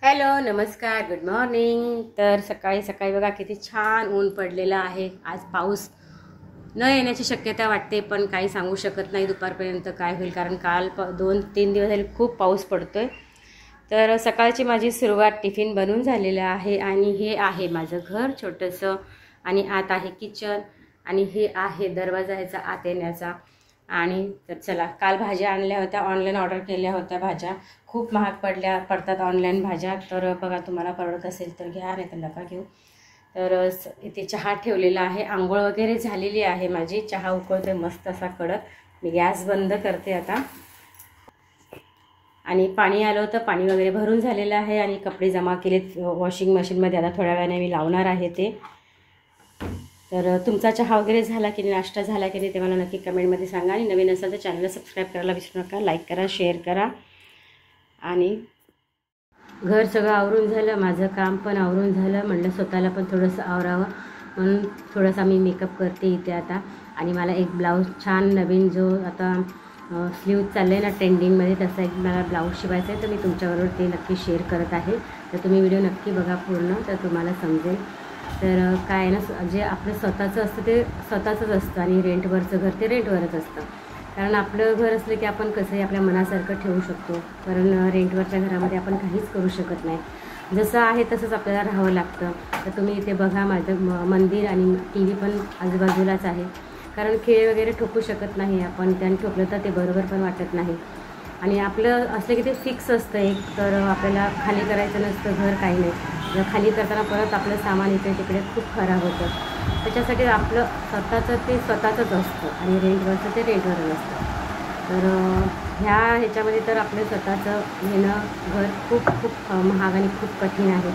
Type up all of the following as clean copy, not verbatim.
Hello नमस्कार good morning. तर सकाळी सकाळी बघा किती छान ऊन पडलेलं आहे। आज पाऊस न येण्याची शक्यता वाटते, पण काही सांगू शकत नाही दुपारपर्यंत काय होईल, कारण काल 2-3 दिवस झाले खूप पाऊस पडतोय। तर सकाळची माझी सुरुवात टिफिन बनवून झालेलं आहे आणि हे आहे माझं घर छोटंसं आणि आत आहे किचन आणि हे आहे दरवाजा ह्याचा आत येण्याचा। आणि तर चला, काल भाज्या आणल्या होत्या, ऑनलाईन ऑर्डर केल्या होत्या। भाज्या खूप महाग पडतात ऑनलाईन भाज्या। तर बघा, तुम्हाला परवडत असेल तर घ्या, नाही तर नका घेऊ। तर इथे चहा ठेवलेला आहे, आंघोळ वगैरे झालेली आहे माझी, चहा उकळते मस्त असा कडक। मी गॅस बंद करते आता। आणि पाणी आलं होतं, पाणी वगैरे भरून झालेलं आहे आणि कपडे जमा केलेत वॉशिंग मशीनमध्ये। आता थोड्या वेळाने मी लावणार आहे ते। तर तुमचा चहा वगैरे झाला की नाही, नाश्ता झाला की नाही, ते मला नक्की कमेंटमध्ये सांगा। आणि नवीन असेल तर चॅनलला सबस्क्राईब करायला विसरू नका, लाईक करा, शेअर करा। आणि घर सगळं आवरून झालं, माझं काम पण आवरून झालं। म्हटलं स्वतःला पण थोडंसं आवरावं, म्हणून थोडासा मी मेकअप करते इथे आता। आणि मला एक ब्लाऊज छान नवीन, जो आता स्लीव चालले ना ट्रेंडिंगमध्ये, तसा एक मला ब्लाऊज शिवायचा आहे। तर मी तुमच्याबरोबर ते नक्की शेअर करत आहे। तर तुम्ही व्हिडिओ नक्की बघा पूर्ण, तर तुम्हाला समजेल। तर काय ना, जे आपलं स्वतःचं असतं ते स्वतःचंच असतं आणि रेंटवरचं घर ते रेंटवरच असतं। कारण आपलं घर असलं की आपण कसंही आपल्या मनासारखं ठेवू शकतो, कारण रेंटवरच्या घरामध्ये आपण काहीच करू शकत नाही। जसं आहे तसंच आपल्याला राहावं लागतं। तर तुम्ही इथे बघा, माझं मंदिर आणि टी व्ही पण आजूबाजूलाच आहे, कारण खेळ वगैरे ठोकू शकत नाही आपण, त्याने ठोकलं तर ते बरोबर पण वाटत नाही। आणि आपलं असलं की ते फिक्स असतं एक, तर आपल्याला खाली करायचं नसतं घर, काही नाही। जर खाली करताना परत आपलं सामान इकडे तिकडे खूप खराब होतं। त्याच्यासाठी आपलं स्वतःचं ते स्वतःचंच असतं आणि रेंटवरचं ते रेंटवर नसतं। तर ह्याच्यामध्ये तर आपलं स्वतःचं घेणं घर खूप खूप महाग आणि खूप कठीण आहे।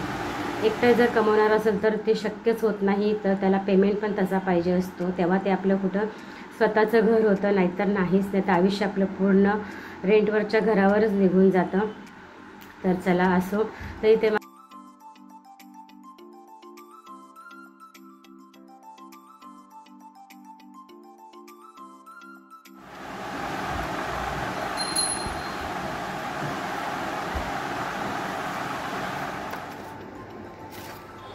एकटं जर कमवणार असेल तर ते शक्यच होत नाही, तर त्याला पेमेंट पण तसा पाहिजे असतो, तेव्हा ते आपलं कुठं स्वतःचं घर होतं, नाहीतर नाहीच। नाही तर आयुष्य आपलं पूर्ण रेंटवरच्या घरावरच निघून जातं। तर चला असो, तर इथे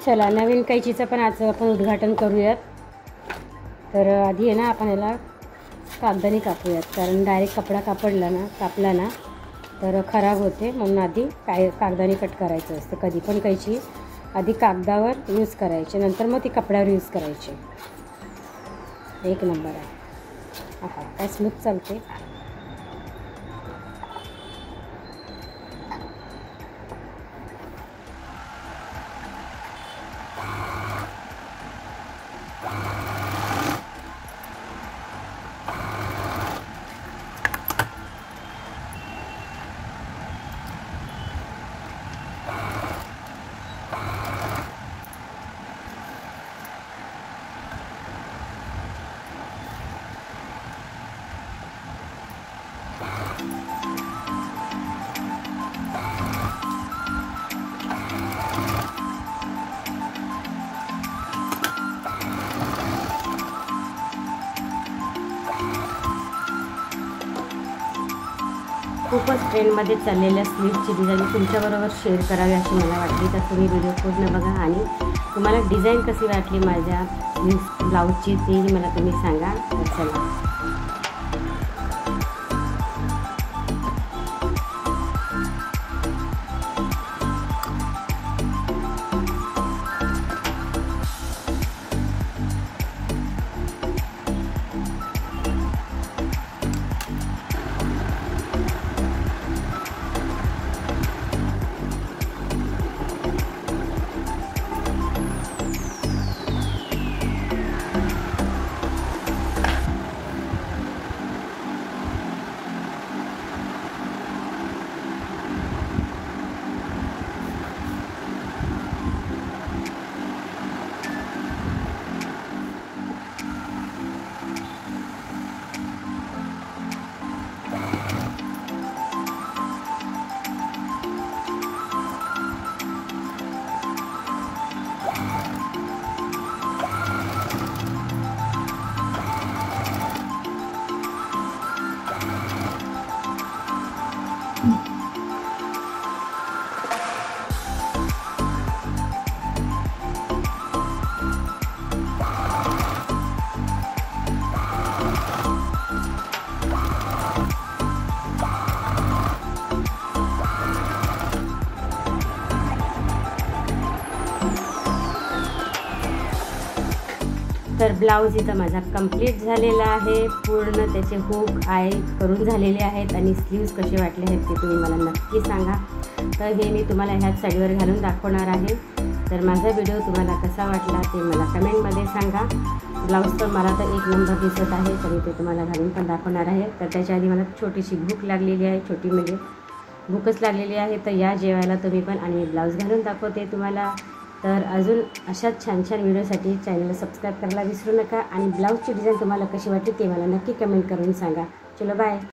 चला नवीन कैचीचं पण आज आपण उद्घाटन करूयात। तर आधी आहे ना, आपण याला कागदाने कापूयात, कारण डायरेक्ट कपडा कापला ना तर खराब होते, म्हणून आधी कागदाने कट करायचं असतं। कधी पण कैची आधी कागदावर यूज करायची, नंतर मग ती कपड्यावर यूज करायची। एक नंबर आहे। हा काय स्मूथ चालते। खूपच ट्रेंडमध्ये चाललेल्या स्लीवची डिझाईन तुमच्याबरोबर शेअर करावी अशी मला वाटली। तर तुम्ही व्हिडिओ पूर्ण बघा आणि तुम्हाला डिझाईन कशी वाटली माझ्या ब्लाऊजची ती मला तुम्ही सांगा। तर चला, ब्लाऊज इथं माझा कंप्लीट झालेला आहे. पूर्ण त्याचे हुक आय करून झालेले आहेत आणि स्लीव्ज कसे वाटले आहेत ते तुम्ही मला नक्की सांगा. तर हे मी तुम्हाला ह्याच साडीवर घालून दाखवणार आहे. तर माझा व्हिडिओ तुम्हाला कसा वाटला ते मला कमेंटमध्ये सांगा. ब्लाऊज तर मला तर एक नंबर दिसत आहे, तरी ते तुम्हाला घालून पण दाखवणार आहे. तर त्याच्या आधी मला छोटीशी भूक लागलेली आहे, छोटी म्हणजे भूकच लागलेली आहे. तर या जेवायला तुम्ही पण आणि ब्लाऊज घालून दाखवते तुम्हाला. तर अजून अशाच छान छान व्हिडिओसाठी चॅनलला सबस्क्राईब करायला विसरू नका आणि ब्लाऊजची डिझाईन तुम्हाला कशी वाटली ते मला नक्की कमेंट करून सांगा. चलो बाय.